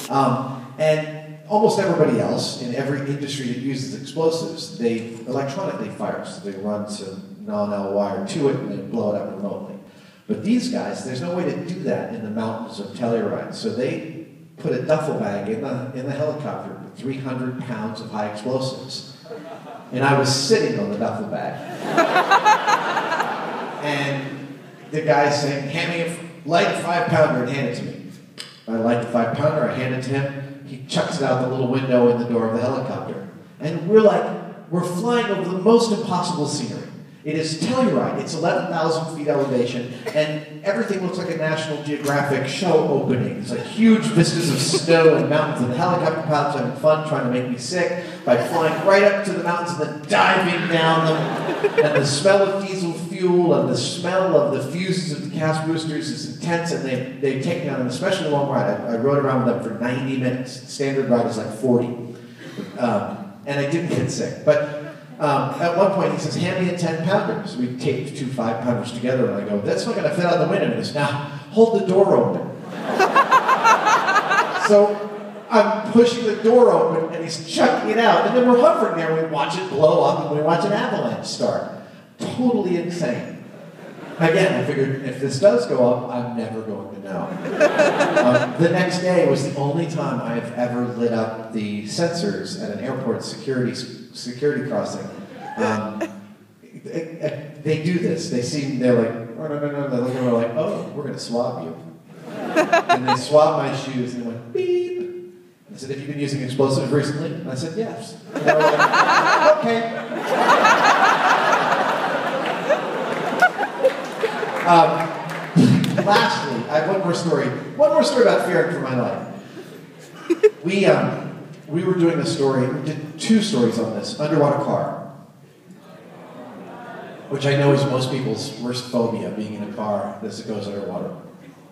And almost everybody else in every industry that uses explosives, they electronically fire. So they run some non-L wire to it and they blow it up remotely. But these guys, there's no way to do that in the mountains of Telluride. So they put a duffel bag in the helicopter with 300 pounds of high explosives. And I was sitting on the duffel bag. And the guy's saying, hand me light a 5-pounder and hand it to me. I light the 5-pounder, I hand it to him. He chucks it out the little window in the door of the helicopter. And we're flying over the most impossible scenery. It is Telluride, it's 11,000 feet elevation, and everything looks like a National Geographic show opening. It's like huge vistas of snow and mountains, and the helicopter pilots are having fun trying to make me sick by flying right up to the mountains and then diving down them. And the smell of diesel fuel and the smell of the fuses of the cast boosters is intense, and they take me on an especially long ride. I rode around with them for 90 minutes. Standard ride is like 40. And I didn't get sick. But at one point he says, hand me a 10-pounder. So we taped 2 5-pounders together, and I go, that's not going to fit out the window. And he goes, now hold the door open. So I'm pushing the door open, and he's chucking it out. And then we're hovering there, and we watch it blow up, and we watch an avalanche start. Totally insane. Again, I figured if this does go up, I'm never going to know. The next day was the only time I've ever lit up the sensors at an airport security crossing. They do this. They're like, oh, no. They look at me like, oh, we're going to swab you. And they swabbed my shoes and went, beep. And I said, have you been using explosives recently? And I said, yes. And they were like, okay. Lastly, I have one more story about fearing for my life. We were doing a story, we did 2 stories on this, underwater car, which I know is most people's worst phobia, being in a car as it goes underwater.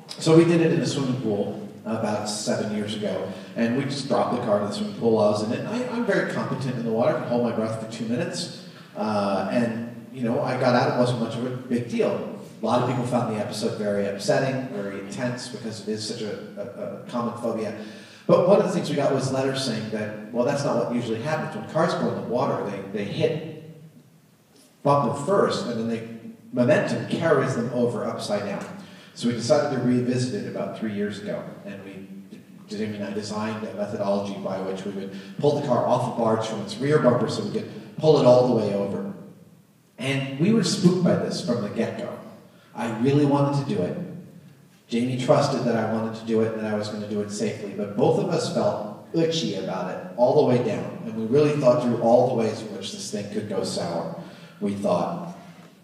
So we did it in a swimming pool about 7 years ago, and we just dropped the car to the swimming pool while I was in it. I'm very competent in the water, I can hold my breath for 2 minutes, and you know, I got out, it wasn't much of a big deal. A lot of people found the episode very upsetting, very intense, because it is such a common phobia. But one of the things we got was letters saying that, well, that's not what usually happens. When cars go in the water, they hit bump them first, and then momentum carries them over upside down. So we decided to revisit it about 3 years ago, and I designed a methodology by which we would pull the car off the barge from its rear bumper so we could pull it all the way over. And we were spooked by this from the get-go. I really wanted to do it. Jamie trusted that I wanted to do it and that I was going to do it safely, but both of us felt itchy about it all the way down, and we really thought through all the ways in which this thing could go sour. We thought,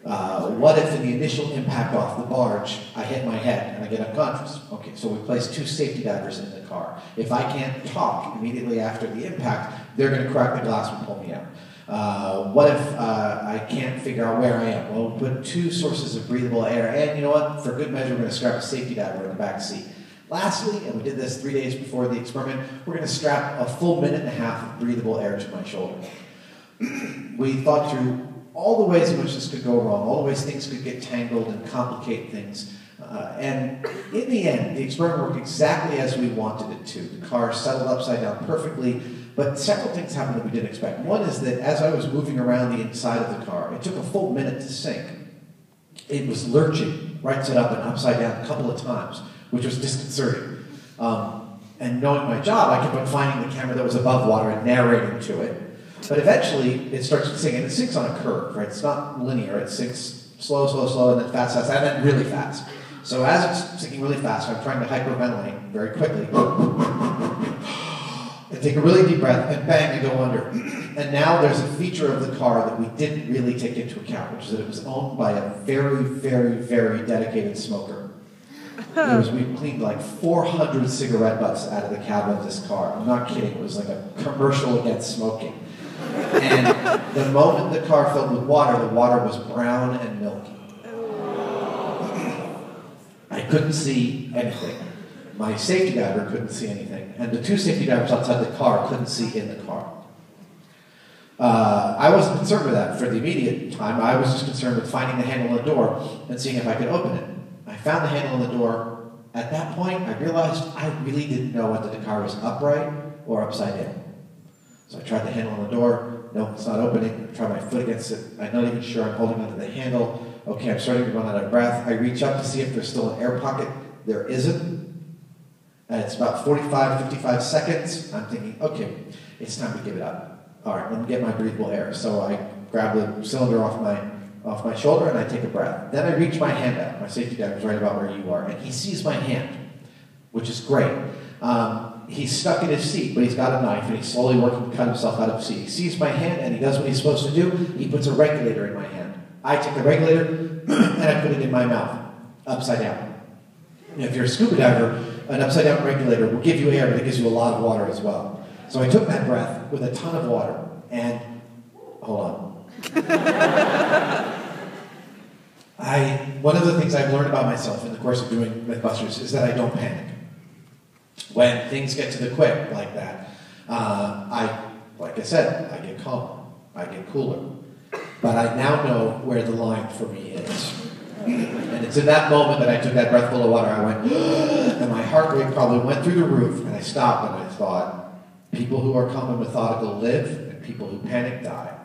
what if in the initial impact off the barge, I hit my head and I get unconscious? Okay, so we placed 2 safety divers in the car. If I can't talk immediately after the impact, they're going to crack the glass and pull me out. What if I can't figure out where I am? Well, we'll put 2 sources of breathable air, and you know what? For good measure, we're going to strap a safety diver in the back seat. Lastly, and we did this 3 days before the experiment, we're going to strap a full 1.5 minutes of breathable air to my shoulder. We thought through all the ways in which this could go wrong, all the ways things could get tangled and complicate things. And in the end, the experiment worked exactly as we wanted it to. The car settled upside down perfectly, but several things happened that we didn't expect. One is that as I was moving around the inside of the car, it took a full minute to sink. It was lurching right side up and upside down a couple of times, which was disconcerting. And knowing my job, I kept on finding the camera that was above water and narrating to it. But eventually, it starts to sink, and it sinks on a curve, right? It's not linear. It sinks slow, and then fast, and then really fast. So as it's sinking really fast, I'm trying to hyperventilate very quickly. And take a really deep breath, and bang, you go under. And now there's a feature of the car that we didn't really take into account, which is that it was owned by a very, very, very dedicated smoker. We cleaned like 400 cigarette butts out of the cab of this car. I'm not kidding. It was like a commercial against smoking. And the moment the car filled with water, the water was brown and milky. I couldn't see anything. My safety diver couldn't see anything. And the 2 safety divers outside the car couldn't see in the car. I wasn't concerned with that for the immediate time. I was just concerned with finding the handle on the door and seeing if I could open it. I found the handle on the door, at that point, I realized I really didn't know whether the car was upright or upside down. So I tried the handle on the door. No, it's not opening. I try my foot against it. I'm not even sure I'm holding onto the handle. Okay, I'm starting to run out of breath. I reach up to see if there's still an air pocket. There isn't. And it's about 45, 55 seconds. I'm thinking, okay, it's time to give it up. All right, let me get my breathable air. So I grab the cylinder off my shoulder and I take a breath. Then I reach my hand out. My safety diver's right about where you are. And he sees my hand, which is great. He's stuck in his seat, but he's got a knife and he's slowly working to cut himself out of the seat. He sees my hand and he does what he's supposed to do. He puts a regulator in my hand. I take the regulator and I put it in my mouth, upside down. If you're a scuba diver, an upside down regulator will give you air, but it gives you a lot of water as well. So I took that breath with a ton of water and, hold on. One of the things I've learned about myself in the course of doing Mythbusters is that I don't panic. When things get to the quick like that, like I said, I get calmer, I get cooler. But I now know where the line for me is. And it's in that moment that I took that breath full of water, I went, and my heart rate probably went through the roof, and I stopped and I thought, people who are calm and methodical live, and people who panic die.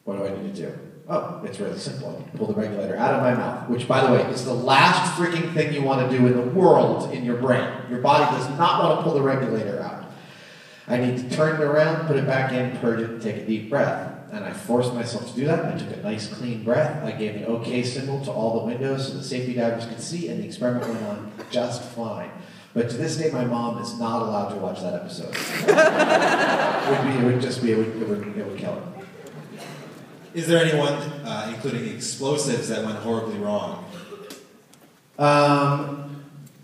What do I need to do? Oh, it's really simple. I need to pull the regulator out of my mouth, which, by the way, is the last freaking thing you want to do in the world in your brain. Your body does not want to pull the regulator out. I need to turn it around, put it back in, purge it, and take a deep breath. And I forced myself to do that. I took a nice, clean breath. I gave an okay symbol to all the windows so the safety divers could see, and the experiment went on just fine. But to this day, my mom is not allowed to watch that episode. It would kill her. Is there anyone, including explosives, that went horribly wrong? Well,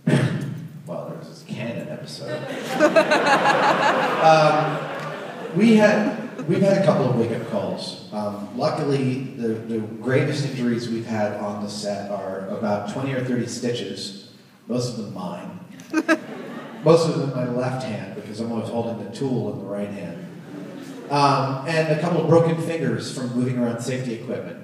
there was this cannon episode. We've had a couple of wake-up calls. Luckily, the greatest injuries we've had on the set are about 20 or 30 stitches, most of them mine. Most of them in my left hand, because I'm always holding the tool in the right hand. And a couple of broken fingers from moving around safety equipment.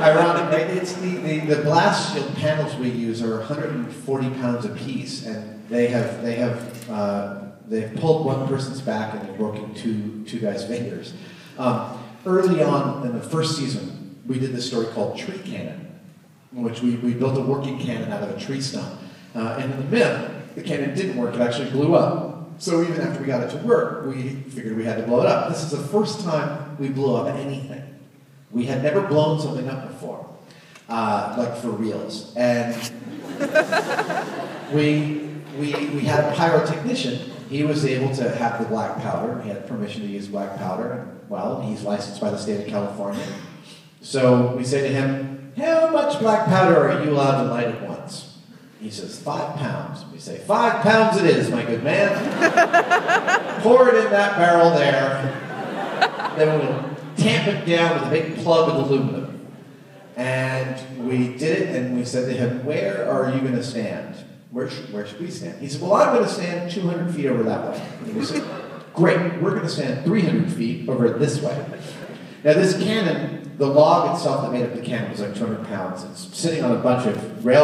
Ironic, right? It's the blast shield panels we use are 140 pounds apiece, and they've pulled one person's back and they've broken two guys' fingers. Early on in the first season, we did this story called Tree Cannon, in which we built a working cannon out of a tree stump. And in the myth, the cannon didn't work, it actually blew up. So even after we got it to work, we figured we had to blow it up. This is the first time we blew up anything. We had never blown something up before, like for reals. And we had a pyrotechnician. He was able to have the black powder. He had permission to use black powder. Well, he's licensed by the state of California. So we say to him, how much black powder are you allowed to light at once? He says, 5 pounds. We say, 5 pounds it is, my good man. Pour it in that barrel there. Then we'll tamp it down with a big plug of aluminum. And we did it, and we said to him, where are you going to stand? Where should we stand? He said, well, I'm going to stand 200 feet over that way. And we said, great, we're going to stand 300 feet over this way. Now this cannon, the log itself that made up the cannon was like 200 pounds. It's sitting on a bunch of railroad